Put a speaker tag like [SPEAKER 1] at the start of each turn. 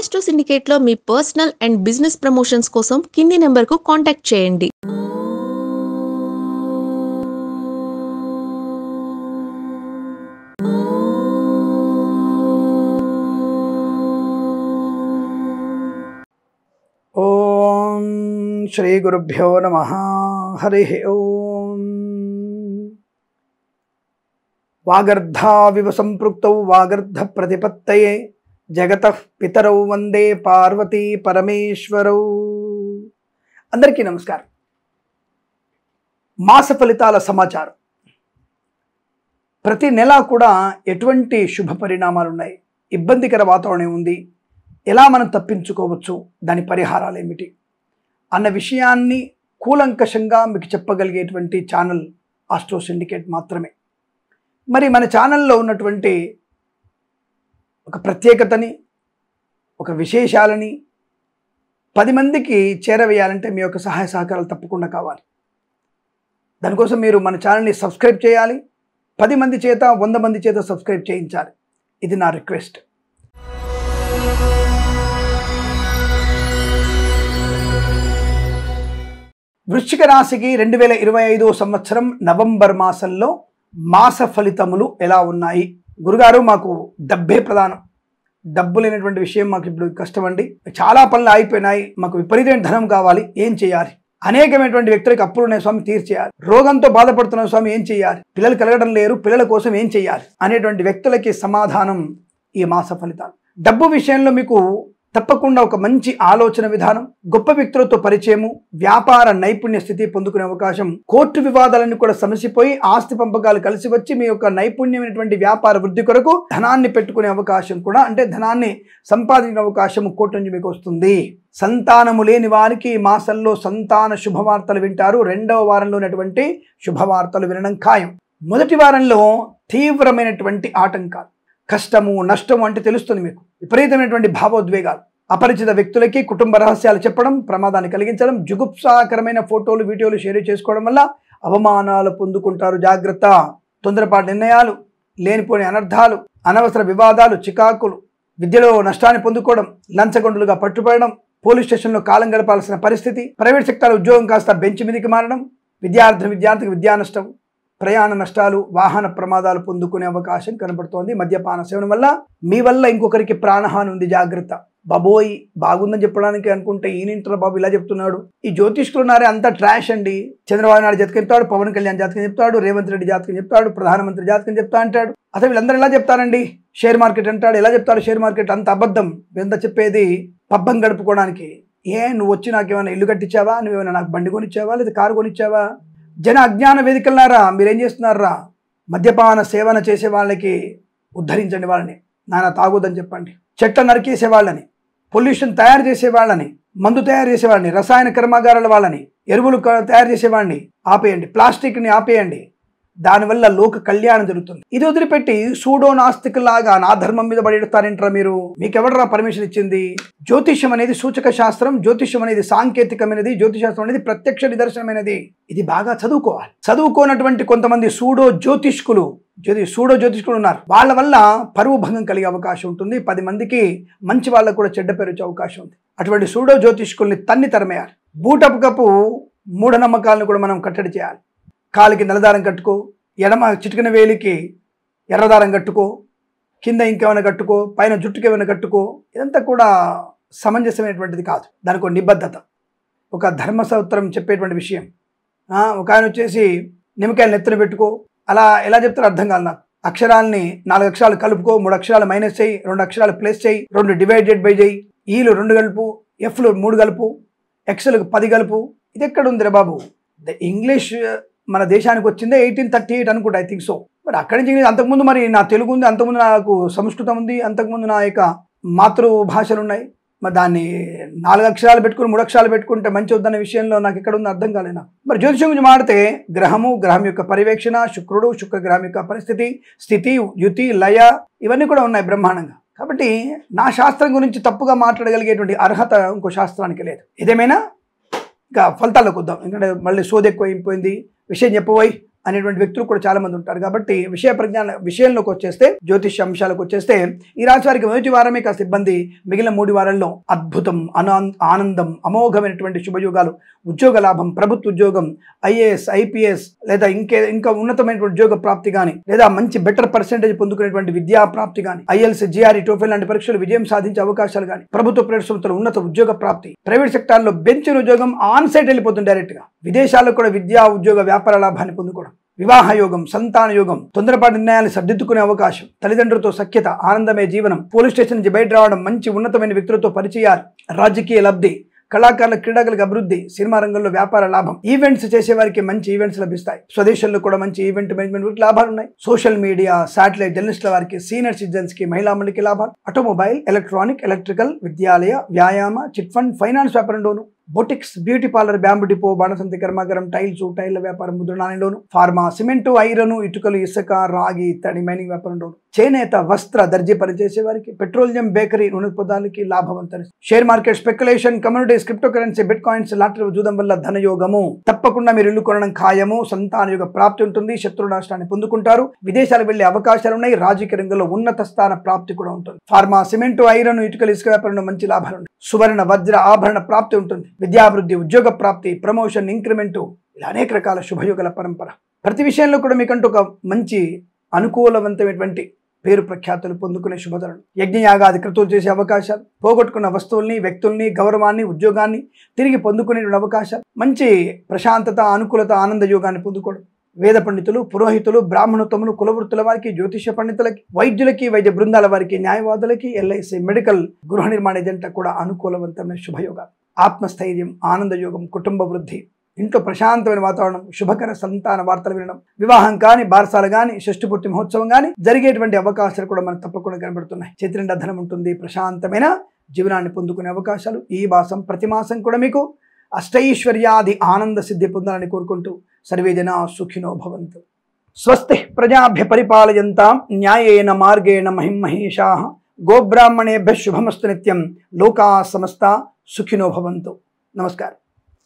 [SPEAKER 1] Astro సిండికేట్లో మీ personal and business promotions కోసం కింది నెంబర్కు కాంటాక్ట్ చేయండి.
[SPEAKER 2] ఓం శ్రీ గురుభ్యో నమః. హరి ఓం. వాగర్ధావివ సంపృక్తౌ వాగర్ధ ప్రతిపత్తయే జగతః పితరౌ వందే పార్వతీ పరమేశ్వరౌ. అందరికీ నమస్కారం. మాస ఫలితాల సమాచారం. ప్రతి నెల కూడా ఎటువంటి శుభ పరిణామాలు ఉన్నాయి, ఇబ్బందికర వాతావరణం ఉంది, ఎలా మనం తప్పించుకోవచ్చు, దాని పరిహారాలు ఏమిటి అన్న విషయాన్ని కూలంకషంగా మీకు చెప్పగలిగేటువంటి ఛానల్ ఆస్ట్రో సిండికేట్ మాత్రమే. మరి మన ఛానల్లో ఉన్నటువంటి ఒక ప్రత్యేకతని, ఒక విశేషాలని 10 మందికి చేరవేయాలంటే మీ యొక్క సహాయ సహకారాలు తప్పకుండా కావాలి. దానికోసం మీరు మన ఛానల్ని సబ్స్క్రైబ్ చేయాలి. 10 మంది చేత 100 మంది చేత సబ్స్క్రైబ్ చేయించాలి. ఇది నా రిక్వెస్ట్. వృశ్చిక రాశికి 2025 సంవత్సరం నవంబర్ మాసంలో మాస ఫలితములు ఎలా ఉన్నాయి? గురుగారు, మాకు డబ్బే ప్రధానం, డబ్బు లేనటువంటి విషయం మాకు ఇప్పుడు కష్టం అండి, చాలా పనులు అయిపోయినాయి, మాకు విపరీతమైన ధనం కావాలి, ఏం చేయాలి? అనేకమైనటువంటి వ్యక్తులకు అప్పులు ఉన్నాయి స్వామి, తీర్చేయాలి. రోగంతో బాధపడుతున్న స్వామి, ఏం చేయాలి? పిల్లలు కలగడం లేరు, పిల్లల కోసం ఏం చేయాలి అనేటువంటి వ్యక్తులకి సమాధానం ఈ మాస ఫలితాలు. డబ్బు విషయంలో మీకు తప్పకుండా ఒక మంచి ఆలోచన విధానం, గొప్ప వ్యక్తులతో పరిచయము, వ్యాపార నైపుణ్య స్థితి పొందుకునే అవకాశం, కోర్టు వివాదాలన్నీ కూడా సమసిపోయి ఆస్తి పంపకాలు కలిసి వచ్చి మీ యొక్క నైపుణ్యమైనటువంటి వ్యాపార వృద్ధి కొరకు ధనాన్ని పెట్టుకునే అవకాశం కూడా, అంటే ధనాన్ని సంపాదించిన అవకాశం కోర్టు నుంచి మీకు వస్తుంది. సంతానము లేని వారికి ఈ మాసంలో సంతాన శుభవార్తలు వింటారు. 2వ వారంలో ఉన్నటువంటి శుభవార్తలు వినడం ఖాయం. మొదటి వారంలో తీవ్రమైనటువంటి ఆటంకాలు, కష్టము నష్టము అంటే తెలుస్తుంది మీకు, విపరీతమైనటువంటి భావోద్వేగాలు, అపరిచిత వ్యక్తులకి కుటుంబ రహస్యాలు చెప్పడం, ప్రమాదాన్ని కలిగించడం, జుగుప్సాకరమైన ఫోటోలు వీడియోలు షేర్ చేసుకోవడం వల్ల అవమానాలు పొందుకుంటారు. జాగ్రత్త. తొందరపాటు నిర్ణయాలు, లేనిపోని అనర్థాలు, అనవసర వివాదాలు, చికాకులు, విద్యలో నష్టాన్ని పొందుకోవడం, లంచగొండులుగా పట్టుబడడం, పోలీస్ స్టేషన్లో కాలం గడపాల్సిన పరిస్థితి, ప్రైవేట్ సెక్టార్ ఉద్యోగం కాస్త బెంచ్ మీదకి మారడం, విద్యార్థికి విద్యా నష్టం, ప్రయాణ నష్టాలు, వాహన ప్రమాదాలు పొందుకునే అవకాశం కనబడుతోంది. మద్యపాన సేవన వల్ల మీ వల్ల ఇంకొకరికి ప్రాణహాని ఉంది. జాగ్రత్త. బాబోయ్, బాగుందని చెప్పడానికి అనుకుంటే ఈయనింటారు బాబు ఇలా చెప్తున్నాడు. ఈ జ్యోతిష్కులు ఉన్నారే అంత ట్రాష్ అండి. చంద్రబాబు నాయుడు జాతకం చెప్తాడు, పవన్ కళ్యాణ్ జాతకం చెప్తాడు, రేవంత్ రెడ్డి జాతకం చెప్తాడు, ప్రధానమంత్రి జాతకం చెప్తా అంటాడు. అసలు వీళ్ళందరూ ఎలా చెప్తారండి? షేర్ మార్కెట్ అంటాడు, ఎలా చెప్తాడు? షేర్ మార్కెట్ అంత అబద్ధం. ఎంత చెప్పేది పబ్బం గడుపుకోవడానికి. నువ్వు వచ్చి నాకేమైనా ఇల్లు కట్టించావా? నువ్వేమైనా నాకు బండి కొనిచ్చావా, లేదా కారు కొనిచ్చావా? జన అజ్ఞాన వేదికలారా, మీరేం చేస్తున్నారా? మద్యపాన సేవన చేసే వాళ్ళకి ఉద్ధరించండి, వాళ్ళని నాన్న తాగొద్దని చెప్పండి. చెట్ల నరికేసే వాళ్ళని, పొల్యూషన్ తయారు చేసే వాళ్ళని, మందు తయారు చేసే వాళ్ళని, రసాయన కర్మాగారాల వాళ్ళని, ఎరువులు తయారు చేసే వాడిని ఆపేయండి, ప్లాస్టిక్ని ఆపేయండి. దానివల్ల లోక కళ్యాణం జరుగుతుంది. ఇది వదిలిపెట్టి సూడో నాస్తికులాగా నా ధర్మం మీద పడేస్తారంటారా మీరు? మీకెవడరా పర్మిషన్ ఇచ్చింది? జ్యోతిష్యం అనేది సూచక శాస్త్రం, జ్యోతిష్యం అనేది సాంకేతికమైనది, జ్యోతిశాస్త్రం అనేది ప్రత్యక్ష నిదర్శనమైనది. ఇది బాగా చదువుకోవాలి. చదువుకోనటువంటి కొంతమంది సూడో జ్యోతిష్కులు ఉన్నారు. వాళ్ళ వల్ల పరువు భంగం కలిగే అవకాశం ఉంటుంది. 10 మందికి మంచి వాళ్ళకు కూడా చెడ్డ పేరు వచ్చే అవకాశం ఉంది. అటువంటి సూడో జ్యోతిష్కుల్ని తన్ని తరమేయాలి. బూటపు కప్పు మూఢనమ్మకాలను కూడా మనం కట్టడి చేయాలి. కాలికి నల్లదారం కట్టుకో, ఎడమ చిటికిన వేలికి ఎర్రదారం కట్టుకో, కింద ఇంకేమైనా కట్టుకో, పైన జుట్టుకి ఏమైనా కట్టుకో. ఇదంతా కూడా సమంజసమైనటువంటిది కాదు. దానికి ఒక నిబద్ధత, ఒక ధర్మసూత్రం చెప్పేటువంటి విషయం. ఒక ఆయన వచ్చేసి నిమ్మకాయలు నెత్తిన పెట్టుకో, అలా ఎలా చెప్తారో అర్థం కాదు నాకు. అక్షరాలని 4 అక్షరాలు కలుపుకో, 3 అక్షరాలు మైనస్ చేయి, 2 అక్షరాలు ప్లస్ చేయి, 2 డివైడెడ్ బై చేయి, ఈలు 2 కలుపు, ఎఫ్లు 3 కలుపు, ఎక్స్లకు 10 కలుపు. ఇది ఎక్కడ ఉందిరా బాబు? ఇంగ్లీష్ మన దేశానికి వచ్చిందే 1838 అనుకుంటా, ఐ థింక్ సో. మరి అక్కడి నుంచి అంతకుముందు మరి నా తెలుగు ఉంది, అంతకుముందు నాకు సంస్కృతం ఉంది, అంతకుముందు నా యొక్క మాతృభాషలు ఉన్నాయి. మరి దాన్ని 4 అక్షరాలు పెట్టుకుని 3 అక్షరాలు పెట్టుకుంటే మంచి వద్దన్న విషయంలో నాకు ఎక్కడ ఉంది అర్థం కాలేదు నాకు. మరి జ్యోతిషం గురించి మాడితే గ్రహం యొక్క పర్యవేక్షణ, శుక్రగ్రహం యొక్క పరిస్థితి, స్థితి, యుతి, లయ ఇవన్నీ కూడా ఉన్నాయి బ్రహ్మాండంగా. కాబట్టి నా శాస్త్రం గురించి తప్పుగా మాట్లాడగలిగేటువంటి అర్హత ఇంకో శాస్త్రానికి లేదు. ఏదేమైనా ఇక ఫలితాల్లోకి వద్దాం, ఎందుకంటే మళ్ళీ సోది ఎక్కువ అయిపోయింది. విషయం చెప్పబోయి అనేటువంటి వ్యక్తులు కూడా చాలా మంది ఉంటారు. కాబట్టి విషయ ప్రజ్ఞాన విషయంలోకి వచ్చేస్తే, జ్యోతిష్య అంశాలకు వచ్చేస్తే, ఈ రాశి వారికి మొదటి వారమే కాస్త ఇబ్బంది, మిగిలిన 3 వారాల్లో అద్భుతం, ఆనందం, అమోఘమైనటువంటి శుభయోగాలు, ఉద్యోగ లాభం, ప్రభుత్వ ఉద్యోగం, ఐఏఎస్, ఐపీఎస్ లేదా ఇంకా ఉన్నతమైనటువంటి ఉద్యోగ ప్రాప్తి కానీ, లేదా మంచి బెటర్ పర్సెంటేజ్ పొందుకునేటువంటి విద్యా ప్రాప్తి కానీ, ఐఎల్స్, జిఆర్ఈ, టోఫెల్ లాంటి పరీక్షలు విజయం సాధించే అవకాశాలు కానీ, ప్రభుత్వ ప్రైవేట్ సంస్థల ఉన్నత ఉద్యోగ ప్రాప్తి, ప్రైవేట్ సెక్టార్లో బెంచ్ ఉద్యోగం, ఆన్ సైట్ వెళ్ళిపోతుంది డైరెక్ట్ గా, విదేశాల్లో కూడా విద్యా ఉద్యోగ వ్యాపార లాభాన్ని పొందుకోవడం, వివాహ యోగం, సంతాన యోగం, తొందరపాటు నిర్ణయాలు సర్దిద్దుకునే అవకాశం, తల్లిదండ్రులతో సఖ్యత, ఆనందమే జీవనం, పోలీస్ స్టేషన్ నుంచి బయట రావడం, మంచి ఉన్నతమైన వ్యక్తులతో పరిచయాలు, రాజకీయ లబ్ధి, కళాకారుల క్రీడాకులకు అభివృద్ధి, సినిమా రంగంలో వ్యాపార లాభం, ఈవెంట్స్ చేసే వారికి మంచి ఈవెంట్స్ లభిస్తాయి, స్వదేశంలో కూడా మంచి ఈవెంట్ మేనేజ్మెంట్ లాభాలు ఉన్నాయి, సోషల్ మీడియా, శాటిలైట్ జర్నలిస్టుల వారికి, సీనియర్ సిటిజన్స్ కి, మహిళా మండలికి లాభాలు, ఆటోమొబైల్, ఎలక్ట్రానిక్, ఎలక్ట్రికల్, విద్యాలయ, వ్యాయామ, చిట్ ఫండ్, ఫైనాన్స్ వ్యాపారంలోను, boutiques, beauty parlour, bamboo depot, బాణసంతి కర్మాగారం, టైళ్ల వ్యాపారం, ముద్రణాలయంలోను, ఫార్మా, సిమెంటు, ఐరన్, ఇటుకలు, ఇసుక, రాగి, ఇత్తడి, మైనింగ్ వ్యాపారంలోను, చేనేత, వస్త్ర, దర్జీ పనిచేసే వారికి, పెట్రోలియం, బేకరీ, నూనె పదార్థాలకి లాభవంతరి, share market, speculation, communities, crypto currency, bitcoins, lottery జూదం వల్ల ధనయోగము, తప్పకుండా మీరు ఇల్లు కొనడం ఖాయము, సంతాన యోగ ప్రాప్తి ఉంటుంది, శత్రు నాశనాన్ని పొందుకుంటారు, విదేశాలకు వెళ్లే అవకాశాలు ఉన్నాయి, రాజకీయ రంగంలో ఉన్నత స్థాన ప్రాప్తి కూడా ఉంటుంది, ఫార్మా, సిమెంటు, ఐరన్, ఇటుకలు, ఇసుక వ్యాపారంలో మంచి లాభాలు ఉన్నాయి, సువర్ణ, వజ్ర, ఆభరణ ప్రాప్తి ఉంటుంది, విద్యాభివృద్ధి, ఉద్యోగ ప్రాప్తి, ప్రమోషన్, ఇంక్రిమెంటు, ఇలా అనేక రకాల శుభయోగాల పరంపర. ప్రతి విషయంలో కూడా మీకంటూ ఒక మంచి అనుకూలవంతమైనటువంటి పేరు ప్రఖ్యాతులు పొందుకునే శుభతరుణం, యజ్ఞయాగాది క్రతువులు చేసే అవకాశాలు, పోగొట్టుకున్న వస్తువుల్ని, వ్యక్తుల్ని, గౌరవాన్ని, ఉద్యోగాన్ని తిరిగి పొందుకునే అవకాశాలు, మంచి ప్రశాంతత, అనుకూలత, ఆనంద యోగాన్ని పొందుకోవడం, వేద పండితులు, పురోహితులు, బ్రాహ్మణోత్తములు, కులవృత్తుల వారికి, జ్యోతిష్య పండితులకి, వైద్యులకి, వైద్య బృందాల వారికి, న్యాయవాదులకి, ఎల్ఐసి, మెడికల్, గృహ నిర్మాణ ఏజెంట్లకు కూడా అనుకూలవంతమైన శుభయోగాలు, ఆత్మస్థైర్యం, ఆనంద యోగం, కుటుంబ వృద్ధి, ఇంట్లో ప్రశాంతమైన వాతావరణం, శుభకర సంతాన వార్తలు వినడం, వివాహం కానీ, బారసాల కానీ, షష్ఠి పూర్తి మహోత్సవం కానీ జరిగేటువంటి అవకాశాలు కూడా మనకు తప్పకుండా కనబడుతున్నాయి. చేతినిండా ధనం ఉంటుంది, ప్రశాంతమైన జీవనాన్ని పొందుకునే అవకాశాలు. ఈ మాసం ప్రతి మాసం కూడా మీకు అష్టైశ్వర్యాది ఆనంద సిద్ధి పొందాలని కోరుకుంటూ సర్వే జనా సుఖినో భవంతు. స్వస్తి ప్రజాభ్య పరిపాలయంతాం న్యాయేన మార్గేణ మహిమహేషాః గోబ్రాహ్మణేభ్యః శుభమస్తు నిత్యం. లోకా సమస్తా సుఖినో భవంతు. నమస్కారం.